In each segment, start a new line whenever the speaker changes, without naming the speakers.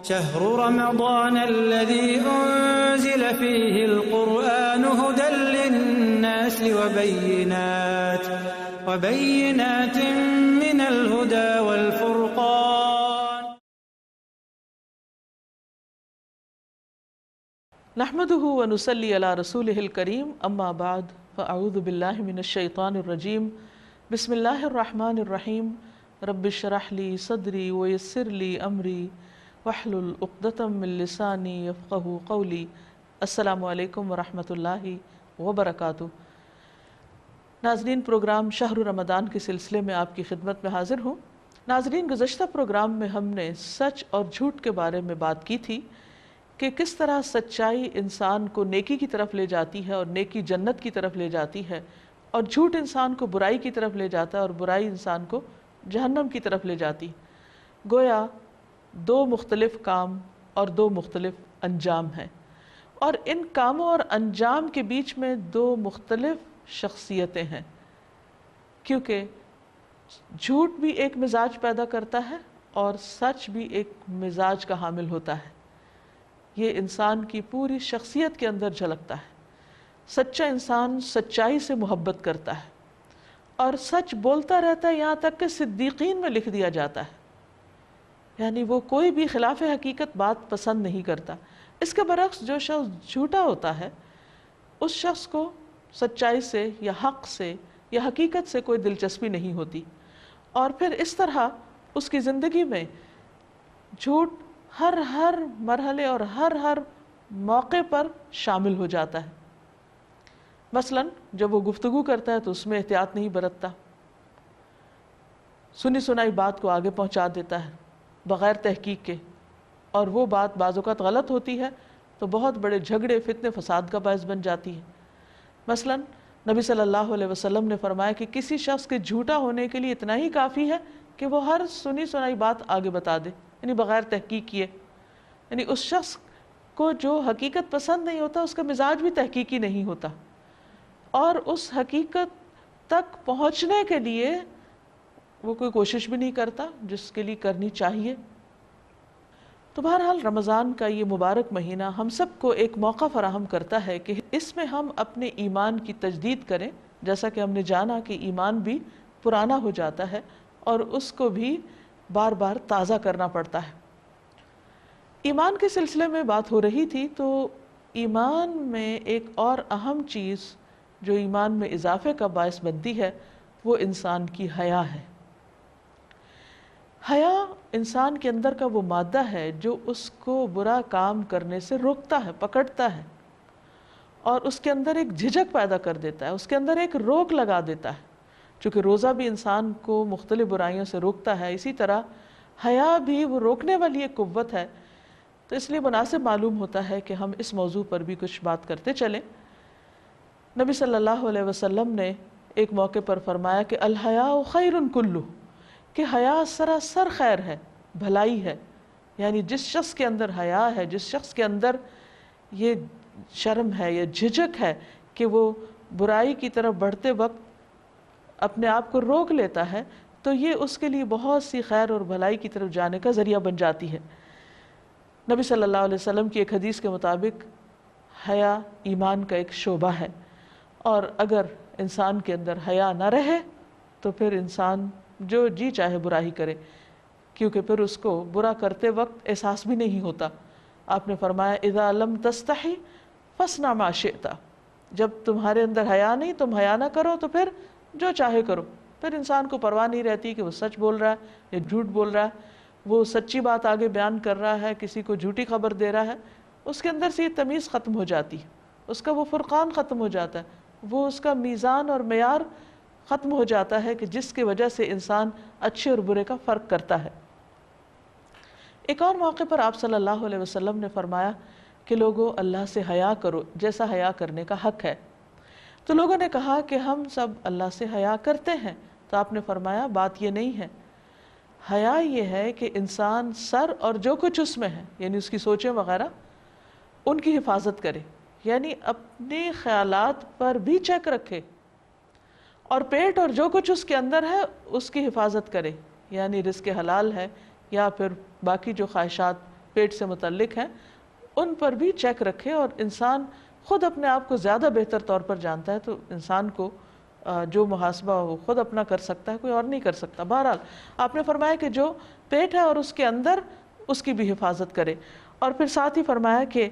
شهر رمضان الذي أنزل فيه القرآن هدى للناس وبينات من الهدى والفرقان.
نحمده ونصلي على رسوله الكريم، اما بعد، فاعوذ باللہ من الشیطان الرجیم، بسم اللہ الرحمن الرحیم، رب اشرح لی صدری ویسر لی امری واحلل عقدۃ من لسانی یفقہوا قولی۔ السلام علیکم ورحمۃ اللہ وبرکاتہ۔ ناظرین، پروگرام شہر رمضان کے سلسلے میں آپ کی خدمت میں حاضر ہوں۔ ناظرین، گزشتہ پروگرام میں ہم نے سچ اور جھوٹ کے بارے میں بات کی تھی کہ کس طرح سچائی انسان کو نیکی کی طرف لے جاتی ہے اور نیکی جنت کی طرف لے جاتی ہے، اور جھوٹ انسان کو برائی کی طرف لے جاتا ہے اور برائی انسان کو جہنم کی طرف لے جاتی ہے۔ گویا دو مختلف کام اور دو مختلف انجام ہیں، اور ان کاموں اور انجام کے بیچ میں دو مختلف شخصیتیں ہیں، کیونکہ جھوٹ بھی ایک مزاج پیدا کرتا ہے اور سچ بھی ایک مزاج کا حامل ہوتا ہے۔ یہ انسان کی پوری شخصیت کے اندر جھلکتا ہے۔ سچا انسان سچائی سے محبت کرتا ہے اور سچ بولتا رہتا ہے، یہاں تک کہ صدیقین میں لکھ دیا جاتا ہے، یعنی وہ کوئی بھی خلاف حقیقت بات پسند نہیں کرتا۔ اس کے برعکس جو شخص جھوٹا ہوتا ہے، اس شخص کو سچائی سے یا حق سے یا حقیقت سے کوئی دلچسپی نہیں ہوتی، اور پھر اس طرح اس کی زندگی میں جھوٹ ہر مرحلے اور ہر موقع پر شامل ہو جاتا ہے۔ مثلاً جب وہ گفتگو کرتا ہے تو اس میں احتیاط نہیں برتتا، سنی سنائی بات کو آگے پہنچا دیتا ہے بغیر تحقیق کے، اور وہ بات بعض اوقات غلط ہوتی ہے تو بہت بڑے جھگڑے، فتنے، فساد کا باعث بن جاتی ہے۔ مثلاً نبی صلی اللہ علیہ وسلم نے فرمایا کہ کسی شخص کے جھوٹا ہونے کے لیے اتنا ہی کافی ہے کہ وہ ہر سنی سنائی بات آگے بتا دے، یعنی بغیر تحقیق کیے۔ یعنی اس شخص کو جو حقیقت پسند نہیں ہوتا، اس کا مزاج بھی تحقیقی نہیں ہوتا، اور اس حقیقت تک پہنچنے کے لیے وہ کوئی کوشش بھی نہیں کرتا جس کے لیے کرنی چاہیے۔ تو بہرحال رمضان کا یہ مبارک مہینہ ہم سب کو ایک موقع فراہم کرتا ہے کہ اس میں ہم اپنے ایمان کی تجدید کریں، جیسا کہ ہم نے جانا کہ ایمان بھی پرانا ہو جاتا ہے اور اس کو بھی بار بار تازہ کرنا پڑتا ہے۔ ایمان کے سلسلے میں بات ہو رہی تھی، تو ایمان میں ایک اور اہم چیز جو ایمان میں اضافے کا باعث بنتی ہے وہ انسان کی حیا ہے۔ حیا انسان کے اندر کا وہ مادہ ہے جو اس کو برا کام کرنے سے روکتا ہے، پکڑتا ہے، اور اس کے اندر ایک جھجک پیدا کر دیتا ہے، اس کے اندر ایک روک لگا دیتا ہے۔ چونکہ روزہ بھی انسان کو مختلف برائیوں سے روکتا ہے، اسی طرح حیا بھی وہ روکنے والی ایک قوت ہے۔ تو اس لیے مناسب معلوم ہوتا ہے کہ ہم اس موضوع پر بھی کچھ بات کرتے چلیں۔ نبی صلی اللہ علیہ وسلم نے ایک موقع پر فرمایا کہ الحیاء خیر کلہ، کہ حیا سراسر خیر ہے، بھلائی ہے۔ یعنی جس شخص کے اندر حیا ہے، جس شخص کے اندر یہ شرم ہے، یہ جھجک ہے کہ وہ برائی کی طرف بڑھتے وقت اپنے آپ کو روک لیتا ہے، تو یہ اس کے لیے بہت سی خیر اور بھلائی کی طرف جانے کا ذریعہ بن جاتی ہے۔ نبی صلی اللہ علیہ وسلم کی ایک حدیث کے مطابق حیا ایمان کا ایک شعبہ ہے، اور اگر انسان کے اندر حیا نہ رہے تو پھر انسان جو جی چاہے برائی کرے، کیونکہ پھر اس کو برا کرتے وقت احساس بھی نہیں ہوتا۔ آپ نے فرمایا اذا لم تستحی فاصنع ما شئت، جب تمہارے اندر حیا نہیں، تم حیا نہ کرو تو پھر جو چاہے کرو۔ پھر انسان کو پرواہ نہیں رہتی کہ وہ سچ بول رہا ہے یا جھوٹ بول رہا ہے، وہ سچی بات آگے بیان کر رہا ہے، کسی کو جھوٹی خبر دے رہا ہے۔ اس کے اندر سے یہ تمیز ختم ہو جاتی ہے، اس کا وہ فرقان ختم ہو جاتا ہے، وہ اس کا میزان اور معیار ختم ہو جاتا ہے کہ جس کی وجہ سے انسان اچھے اور برے کا فرق کرتا ہے۔ ایک اور موقع پر آپ صلی اللہ علیہ وسلم نے فرمایا کہ لوگوں، اللہ سے حیا کرو جیسا حیا کرنے کا حق ہے۔ تو لوگوں نے کہا کہ ہم سب اللہ سے حیا کرتے ہیں۔ تو آپ نے فرمایا بات یہ نہیں ہے، حیا یہ ہے کہ انسان سر اور جو کچھ اس میں ہے، یعنی اس کی سوچیں وغیرہ، ان کی حفاظت کرے، یعنی اپنے خیالات پر بھی چیک رکھے، اور پیٹ اور جو کچھ اس کے اندر ہے اس کی حفاظت کرے، یعنی رزق حلال ہے یا پھر باقی جو خواہشات پیٹ سے متعلق ہیں ان پر بھی چیک رکھے، اور انسان خود اپنے آپ کو زیادہ بہتر طور پر جانتا ہے، تو انسان کو جو محاسبہ وہ خود اپنا کر سکتا ہے، کوئی اور نہیں کر سکتا۔ بہرحال آپ نے فرمایا کہ جو پیٹ ہے اور اس کے اندر اس کی بھی حفاظت کرے، اور پھر ساتھ ہی فرمایا کہ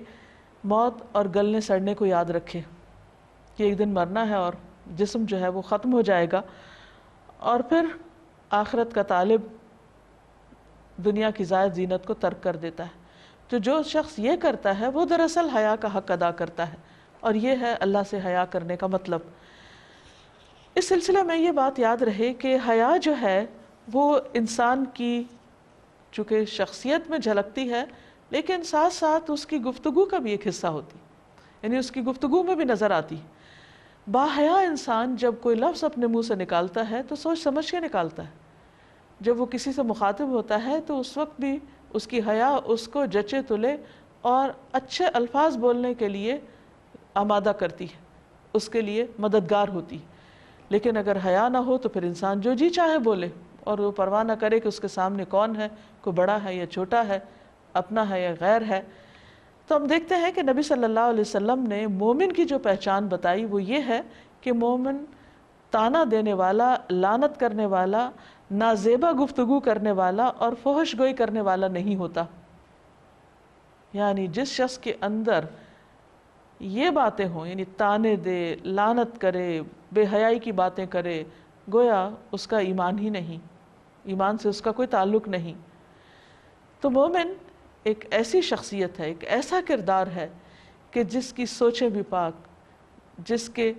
موت اور گلنے سڑنے کو یاد رکھے کہ ایک دن مرنا ہے اور جسم جو ہے وہ ختم ہو جائے گا، اور پھر آخرت کا طالب دنیا کی زائد زینت کو ترک کر دیتا ہے۔ تو جو شخص یہ کرتا ہے وہ دراصل حیا کا حق ادا کرتا ہے، اور یہ ہے اللہ سے حیا کرنے کا مطلب۔ اس سلسلے میں یہ بات یاد رہے کہ حیا جو ہے وہ انسان کی چونکہ شخصیت میں جھلکتی ہے، لیکن ساتھ ساتھ اس کی گفتگو کا بھی ایک حصہ ہوتی، یعنی اس کی گفتگو میں بھی نظر آتی۔ باحیا انسان جب کوئی لفظ اپنے منہ سے نکالتا ہے تو سوچ سمجھ کے نکالتا ہے، جب وہ کسی سے مخاطب ہوتا ہے تو اس وقت بھی اس کی حیا اس کو جچے تلے اور اچھے الفاظ بولنے کے لیے آمادہ کرتی ہے، اس کے لیے مددگار ہوتی۔ لیکن اگر حیا نہ ہو تو پھر انسان جو جی چاہے بولے، اور وہ پرواہ نہ کرے کہ اس کے سامنے کون ہے، کوئی بڑا ہے یا چھوٹا ہے، اپنا ہے یا غیر ہے۔ تو ہم دیکھتے ہیں کہ نبی صلی اللہ علیہ وسلم نے مومن کی جو پہچان بتائی وہ یہ ہے کہ مومن تانا دینے والا، لعنت کرنے والا، نازیبا گفتگو کرنے والا اور فحش گوئی کرنے والا نہیں ہوتا۔ یعنی جس شخص کے اندر یہ باتیں ہوں، یعنی تانے دے، لعنت کرے، بے حیائی کی باتیں کرے، گویا اس کا ایمان ہی نہیں، ایمان سے اس کا کوئی تعلق نہیں۔ تو مومن ایک ایسی شخصیت ہے، ایک ایسا کردار ہے کہ جس کی سوچیں بھی پاک، جس کے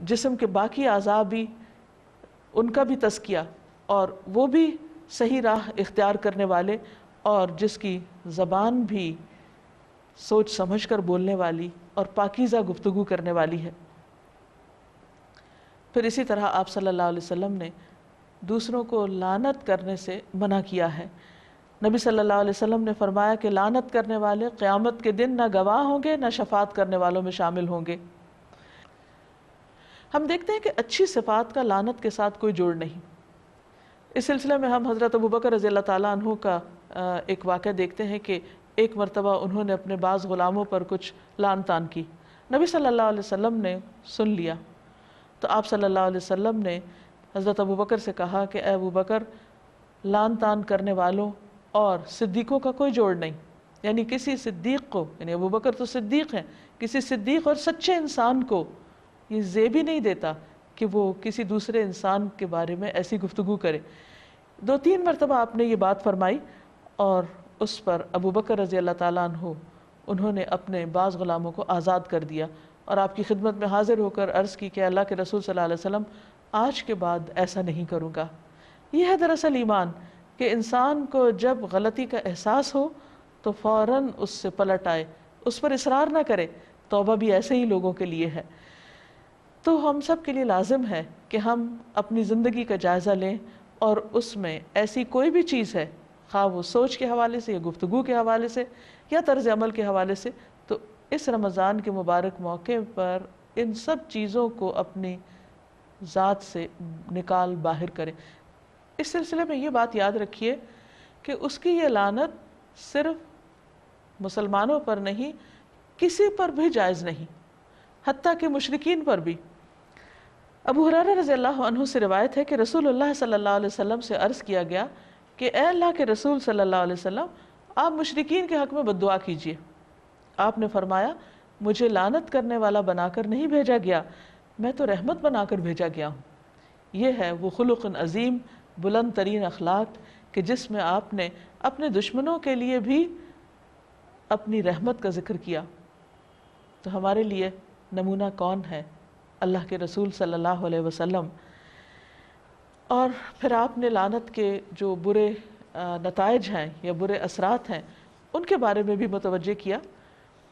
جسم کے باقی اعضاء بھی ان کا بھی تزکیہ، اور وہ بھی صحیح راہ اختیار کرنے والے، اور جس کی زبان بھی سوچ سمجھ کر بولنے والی اور پاکیزہ گفتگو کرنے والی ہے۔ پھر اسی طرح آپ صلی اللہ علیہ وسلم نے دوسروں کو لعنت کرنے سے منع کیا ہے۔ نبی صلی اللہ علیہ وسلم نے فرمایا کہ لعنت کرنے والے قیامت کے دن نہ گواہ ہوں گے نہ شفاعت کرنے والوں میں شامل ہوں گے۔ ہم دیکھتے ہیں کہ اچھی صفات کا لعنت کے ساتھ کوئی جوڑ نہیں۔ اس سلسلے میں ہم حضرت ابوبکر رضی اللہ تعالیٰ عنہ کا ایک واقعہ دیکھتے ہیں کہ ایک مرتبہ انہوں نے اپنے بعض غلاموں پر کچھ لعن طعن کی، نبی صلی اللہ علیہ وسلم نے سن لیا، تو آپ صلی اللہ علیہ وسلم نے حضرت ابوبکر سے کہا کہ اے ابوبکر، لعن طعن کرنے والوں اور صدیقوں کا کوئی جوڑ نہیں، یعنی کسی صدیق کو، یعنی ابوبکر تو صدیق ہیں، کسی صدیق اور سچے انسان کو یہ زیب ہی نہیں دیتا کہ وہ کسی دوسرے انسان کے بارے میں ایسی گفتگو کرے۔ 2-3 مرتبہ آپ نے یہ بات فرمائی، اور اس پر ابوبکر رضی اللہ تعالیٰ عنہ انہوں نے اپنے بعض غلاموں کو آزاد کر دیا، اور آپ کی خدمت میں حاضر ہو کر عرض کی کہ اللہ کے رسول صلی اللہ علیہ وسلم آج کے بعد ایسا نہیں کروں گا۔ یہ ہے دراصل ایمان کہ انسان کو جب غلطی کا احساس ہو تو فوراً اس سے پلٹ آئے، اس پر اصرار نہ کرے۔ توبہ بھی ایسے ہی لوگوں کے لیے ہے۔ تو ہم سب کے لیے لازم ہے کہ ہم اپنی زندگی کا جائزہ لیں، اور اس میں ایسی کوئی بھی چیز ہے، خواہ وہ سوچ کے حوالے سے یا گفتگو کے حوالے سے یا طرز عمل کے حوالے سے، تو اس رمضان کے مبارک موقع پر ان سب چیزوں کو اپنی ذات سے نکال باہر کریں۔ اس سلسلے میں یہ بات یاد رکھیے کہ اس کی یہ لعنت صرف مسلمانوں پر نہیں، کسی پر بھی جائز نہیں، حتیٰ کہ مشرکین پر بھی۔ ابو ہریرہ رضی اللہ عنہ سے روایت ہے کہ رسول اللہ صلی اللہ علیہ وسلم سے عرض کیا گیا کہ اے اللہ کے رسول صلی اللہ علیہ وسلم، آپ مشرکین کے حق میں بد دعا کیجیے۔ آپ نے فرمایا، مجھے لعنت کرنے والا بنا کر نہیں بھیجا گیا، میں تو رحمت بنا کر بھیجا گیا ہوں۔ یہ ہے وہ خلق عظیم، بلند ترین اخلاق کہ جس میں آپ نے اپنے دشمنوں کے لیے بھی اپنی رحمت کا ذکر کیا۔ تو ہمارے لیے نمونہ کون ہے؟ اللہ کے رسول صلی اللہ علیہ وسلم۔ اور پھر آپ نے لعنت کے جو برے نتائج ہیں یا برے اثرات ہیں ان کے بارے میں بھی متوجہ کیا،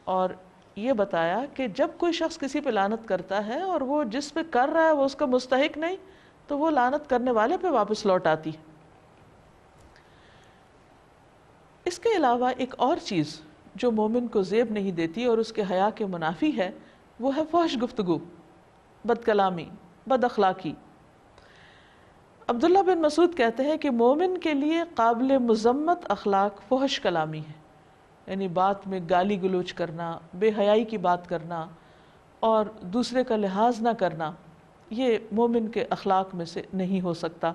اور یہ بتایا کہ جب کوئی شخص کسی پہ لعنت کرتا ہے اور وہ جس پہ کر رہا ہے وہ اس کا مستحق نہیں، تو وہ لعنت کرنے والے پہ واپس لوٹ آتی۔ اس کے علاوہ ایک اور چیز جو مومن کو زیب نہیں دیتی اور اس کے حیا کے منافی ہے، وہ ہے فحش گفتگو، بد کلامی، بد اخلاقی۔ عبداللہ بن مسعود کہتے ہیں کہ مومن کے لیے قابل مذمت اخلاق فحش کلامی ہے، یعنی بات میں گالی گلوچ کرنا، بے حیائی کی بات کرنا اور دوسرے کا لحاظ نہ کرنا، یہ مومن کے اخلاق میں سے نہیں ہو سکتا،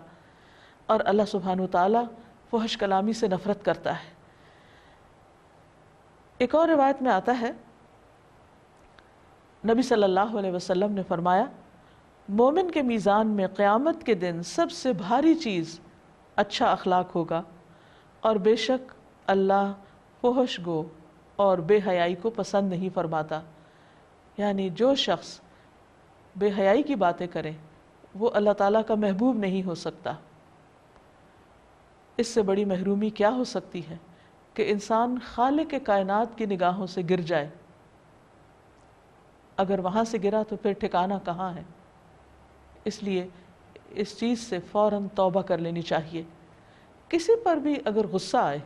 اور اللہ سبحانہ وتعالیٰ فحش کلامی سے نفرت کرتا ہے۔ ایک اور روایت میں آتا ہے نبی صلی اللہ علیہ وسلم نے فرمایا، مومن کے میزان میں قیامت کے دن سب سے بھاری چیز اچھا اخلاق ہوگا، اور بے شک اللہ فحش گو اور بے حیائی کو پسند نہیں فرماتا۔ یعنی جو شخص بے حیائی کی باتیں کرے وہ اللہ تعالیٰ کا محبوب نہیں ہو سکتا۔ اس سے بڑی محرومی کیا ہو سکتی ہے کہ انسان خالق کائنات کی نگاہوں سے گر جائے، اگر وہاں سے گرا تو پھر ٹھکانہ کہاں ہے؟ اس لیے اس چیز سے فوراً توبہ کر لینی چاہیے۔ کسی پر بھی اگر غصہ آئے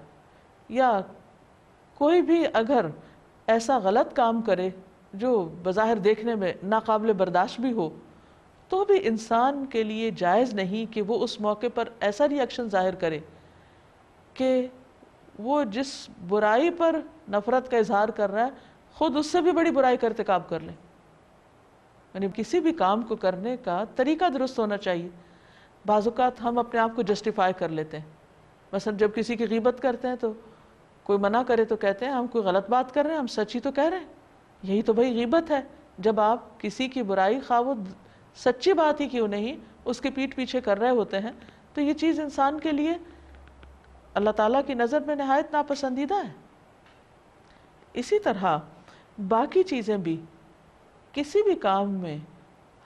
یا کوئی بھی اگر ایسا غلط کام کرے جو بظاہر دیکھنے میں ناقابل برداشت بھی ہو، تو بھی انسان کے لیے جائز نہیں کہ وہ اس موقع پر ایسا ری ایکشن ظاہر کرے کہ وہ جس برائی پر نفرت کا اظہار کر رہا ہے خود اس سے بھی بڑی برائی کا ارتکاب کر لے۔ یعنی کسی بھی کام کو کرنے کا طریقہ درست ہونا چاہیے۔ بعض اوقات ہم اپنے آپ کو جسٹیفائی کر لیتے ہیں، مثلا جب کسی کی غیبت کرتے ہیں تو کوئی منع کرے تو کہتے ہیں ہم کوئی غلط بات کر رہے ہیں، ہم سچ ہی تو کہہ رہے ہیں، یہی تو بھائی غیبت ہے۔ جب آپ کسی کی برائی خواہ وہ سچی بات ہی کیوں نہیں اس کے پیٹھ پیچھے کر رہے ہوتے ہیں، تو یہ چیز انسان کے لیے اللہ تعالیٰ کی نظر میں نہایت ناپسندیدہ ہے۔ اسی طرح باقی چیزیں بھی، کسی بھی کام میں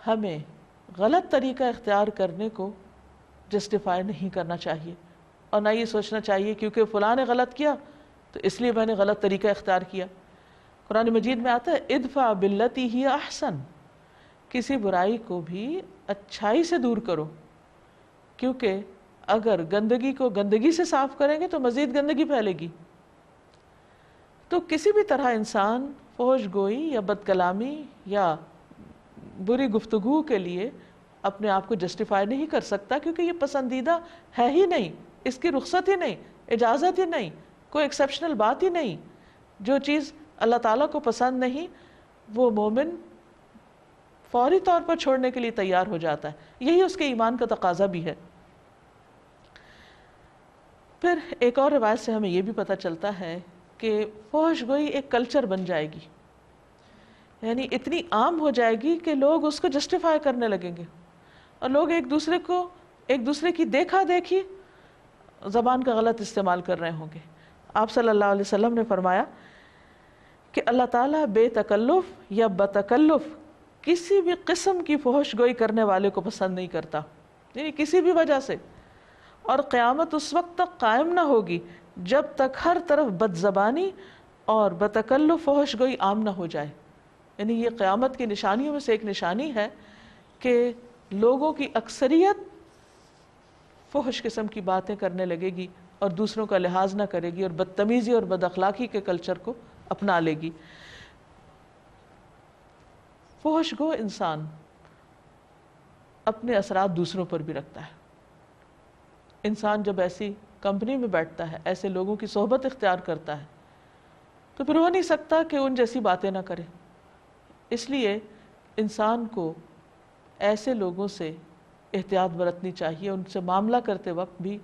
ہمیں غلط طریقہ اختیار کرنے کو جسٹیفائی نہیں کرنا چاہیے، اور نہ یہ سوچنا چاہیے کیونکہ فلاں نے غلط کیا تو اس لیے میں نے غلط طریقہ اختیار کیا۔ قرآن مجید میں آتا ہے ادفع باللتی ہی احسن، کسی برائی کو بھی اچھائی سے دور کرو، کیونکہ اگر گندگی کو گندگی سے صاف کریں گے تو مزید گندگی پھیلے گی۔ تو کسی بھی طرح انسان فحش گوئی یا بد کلامی یا بری گفتگو کے لیے اپنے آپ کو جسٹیفائی نہیں کر سکتا، کیونکہ یہ پسندیدہ ہے ہی نہیں، اس کی رخصت ہی نہیں، اجازت ہی نہیں، کوئی ایکسیپشنل بات ہی نہیں۔ جو چیز اللہ تعالیٰ کو پسند نہیں وہ مومن فوری طور پر چھوڑنے کے لیے تیار ہو جاتا ہے، یہی اس کے ایمان کا تقاضا بھی ہے۔ پھر ایک اور روایت سے ہمیں یہ بھی پتہ چلتا ہے کہ فحش گوئی ایک کلچر بن جائے گی، یعنی اتنی عام ہو جائے گی کہ لوگ اس کو جسٹیفائی کرنے لگیں گے، اور لوگ ایک دوسرے کی دیکھا دیکھی زبان کا غلط استعمال کر رہے ہوں گے۔ آپ صلی اللہ علیہ وسلم نے فرمایا کہ اللہ تعالیٰ بے تکلف یا بتکلف کسی بھی قسم کی فحش گوئی کرنے والے کو پسند نہیں کرتا، یعنی کسی بھی وجہ سے، اور قیامت اس وقت تک قائم نہ ہوگی جب تک ہر طرف بد زبانی اور بتکلف فحش گوئی عام نہ ہو جائے۔ یعنی یہ قیامت کی نشانیوں میں سے ایک نشانی ہے کہ لوگوں کی اکثریت فحش قسم کی باتیں کرنے لگے گی اور دوسروں کا لحاظ نہ کرے گی اور بدتمیزی اور بد اخلاقی کے کلچر کو اپنا لے گی۔ فحش گو انسان اپنے اثرات دوسروں پر بھی رکھتا ہے۔ انسان جب ایسی کمپنی میں بیٹھتا ہے، ایسے لوگوں کی صحبت اختیار کرتا ہے، تو پھر ہو نہیں سکتا کہ ان جیسی باتیں نہ کرے۔ اس لیے انسان کو ایسے لوگوں سے احتیاط برتنی چاہیے، ان سے معاملہ کرتے وقت بھی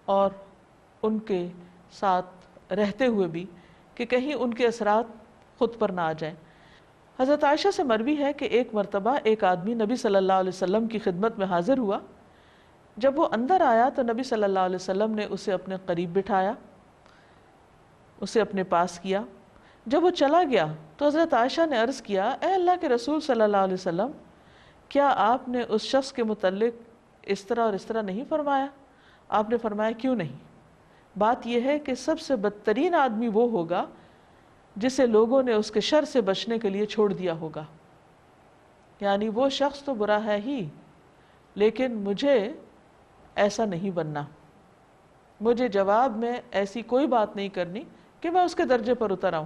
اور ان کے ساتھ رہتے ہوئے بھی، کہ کہیں ان کے اثرات خود پر نہ آ جائیں۔ حضرت عائشہ سے مروی ہے کہ ایک مرتبہ ایک آدمی نبی صلی اللہ علیہ وسلم کی خدمت میں حاضر ہوا۔ جب وہ اندر آیا تو نبی صلی اللہ علیہ وسلم نے اسے اپنے قریب بٹھایا، اسے اپنے پاس کیا۔ جب وہ چلا گیا تو حضرت عائشہ نے عرض کیا، اے اللہ کے رسول صلی اللہ علیہ وسلم، کیا آپ نے اس شخص کے متعلق اس طرح اور اس طرح نہیں فرمایا؟ آپ نے فرمایا، کیوں نہیں؟ بات یہ ہے کہ سب سے بدترین آدمی وہ ہوگا جسے لوگوں نے اس کے شر سے بچنے کے لیے چھوڑ دیا ہوگا۔ یعنی وہ شخص تو برا ہے ہی، لیکن مجھے ایسا نہیں بننا، مجھے جواب میں ایسی کوئی بات نہیں کرنی کہ میں اس کے درجے پر اتر آؤں،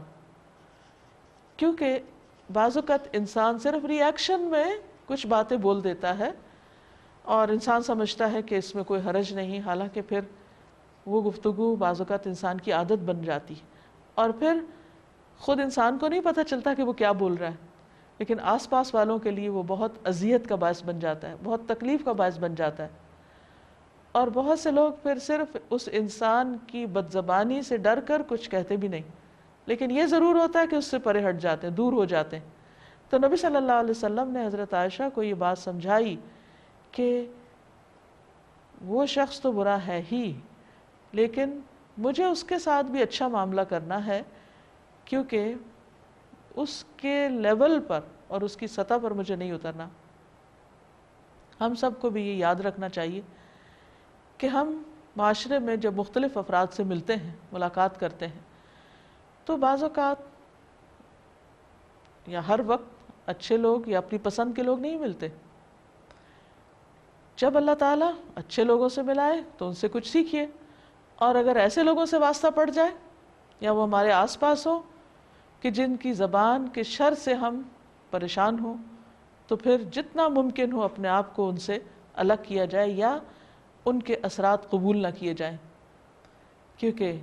کیونکہ بعض اوقات انسان صرف ری ایکشن میں کچھ باتیں بول دیتا ہے اور انسان سمجھتا ہے کہ اس میں کوئی حرج نہیں، حالانکہ پھر وہ گفتگو بعض اوقات انسان کی عادت بن جاتی ہے اور پھر خود انسان کو نہیں پتہ چلتا کہ وہ کیا بول رہا ہے، لیکن آس پاس والوں کے لیے وہ بہت اذیت کا باعث بن جاتا ہے، بہت تکلیف کا باعث بن جاتا ہے۔ اور بہت سے لوگ پھر صرف اس انسان کی بدزبانی سے ڈر کر کچھ کہتے بھی نہیں، لیکن یہ ضرور ہوتا ہے کہ اس سے پرے ہٹ جاتے ہیں، دور ہو جاتے ہیں۔ تو نبی صلی اللہ علیہ وسلم نے حضرت عائشہ کو یہ بات سمجھائی کہ وہ شخص تو برا ہے ہی، لیکن مجھے اس کے ساتھ بھی اچھا معاملہ کرنا ہے، کیونکہ اس کے لیول پر اور اس کی سطح پر مجھے نہیں اترنا۔ ہم سب کو بھی یہ یاد رکھنا چاہیے کہ ہم معاشرے میں جب مختلف افراد سے ملتے ہیں، ملاقات کرتے ہیں، تو بعض اوقات یا ہر وقت اچھے لوگ یا اپنی پسند کے لوگ نہیں ملتے۔ جب اللہ تعالیٰ اچھے لوگوں سے ملائے تو ان سے کچھ سیکھیے، اور اگر ایسے لوگوں سے واسطہ پڑ جائے یا وہ ہمارے آس پاس ہو کہ جن کی زبان کے شر سے ہم پریشان ہوں، تو پھر جتنا ممکن ہو اپنے آپ کو ان سے الگ کیا جائے یا ان کے اثرات قبول نہ کیے جائیں، کیونکہ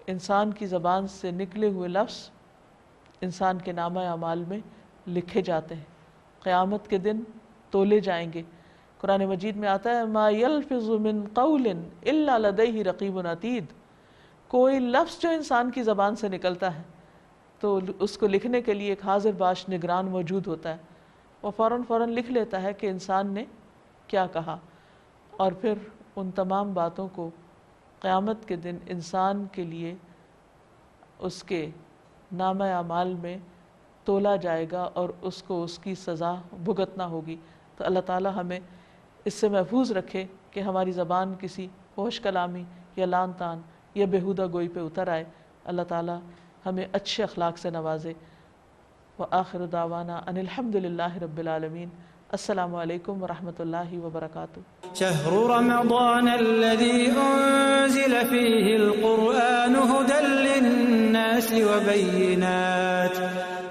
انسان کی زبان سے نکلے ہوئے لفظ انسان کے نامہ اعمال میں لکھے جاتے ہیں، قیامت کے دن تولے جائیں گے۔ قرآن مجید میں آتا ہے ما یلفظ من قول الا لدیہ رقیب عتید، کوئی لفظ جو انسان کی زبان سے نکلتا ہے تو اس کو لکھنے کے لیے ایک حاضر باش نگران موجود ہوتا ہے، وہ فوراً لکھ لیتا ہے کہ انسان نے کیا کہا، اور پھر ان تمام باتوں کو قیامت کے دن انسان کے لیے اس کے نامہ اعمال میں تولا جائے گا اور اس کو اس کی سزا بھگتنا ہوگی۔ تو اللہ تعالی ہمیں اس سے محفوظ رکھے کہ ہماری زبان کسی فحش کلامی یا لعن طعن یا بیہودہ گوئی پہ اتر آئے۔ اللہ تعالی ہمیں اچھے اخلاق سے نوازے۔ وآخر دعوانا ان الحمد للہ رب العالمین۔ السلام علیکم ورحمۃ اللہ وبرکاتہ۔
شهر رمضان الذي أنزل فيه القرآن هدى للناس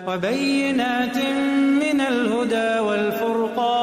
وبينات من الهدى والفرقان